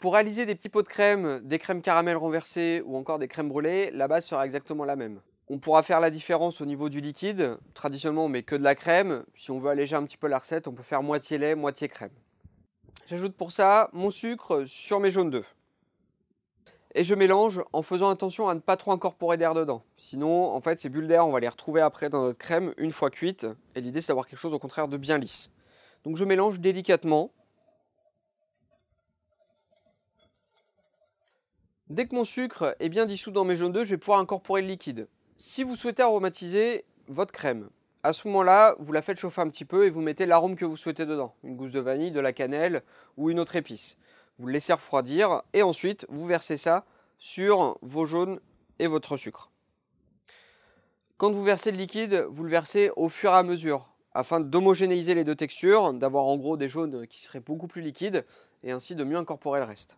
Pour réaliser des petits pots de crème, des crèmes caramel renversées ou encore des crèmes brûlées, la base sera exactement la même. On pourra faire la différence au niveau du liquide. Traditionnellement, on met que de la crème. Si on veut alléger un petit peu la recette, on peut faire moitié lait, moitié crème. J'ajoute pour ça mon sucre sur mes jaunes d'œufs. Et je mélange en faisant attention à ne pas trop incorporer d'air dedans. Sinon, en fait, ces bulles d'air, on va les retrouver après dans notre crème une fois cuite. Et l'idée, c'est d'avoir quelque chose au contraire de bien lisse. Donc je mélange délicatement. Dès que mon sucre est bien dissous dans mes jaunes d'œufs, je vais pouvoir incorporer le liquide. Si vous souhaitez aromatiser votre crème, à ce moment-là, vous la faites chauffer un petit peu et vous mettez l'arôme que vous souhaitez dedans. Une gousse de vanille, de la cannelle ou une autre épice. Vous le laissez refroidir et ensuite vous versez ça sur vos jaunes et votre sucre. Quand vous versez le liquide, vous le versez au fur et à mesure afin d'homogénéiser les deux textures, d'avoir en gros des jaunes qui seraient beaucoup plus liquides et ainsi de mieux incorporer le reste.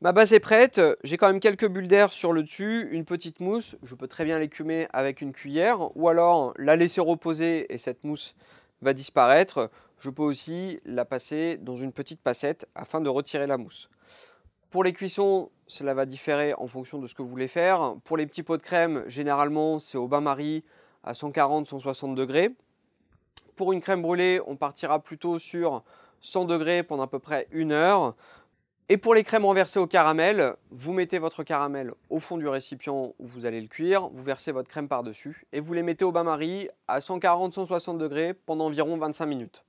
Ma base est prête, j'ai quand même quelques bulles d'air sur le dessus, une petite mousse, je peux très bien l'écumer avec une cuillère ou alors la laisser reposer et cette mousse va disparaître. Je peux aussi la passer dans une petite passette afin de retirer la mousse. Pour les cuissons, cela va différer en fonction de ce que vous voulez faire. Pour les petits pots de crème, généralement c'est au bain-marie à 140-160 degrés. Pour une crème brûlée, on partira plutôt sur 100 degrés pendant à peu près 1 heure. Et pour les crèmes renversées au caramel, vous mettez votre caramel au fond du récipient où vous allez le cuire, vous versez votre crème par-dessus et vous les mettez au bain-marie à 140-160 degrés pendant environ 25 minutes.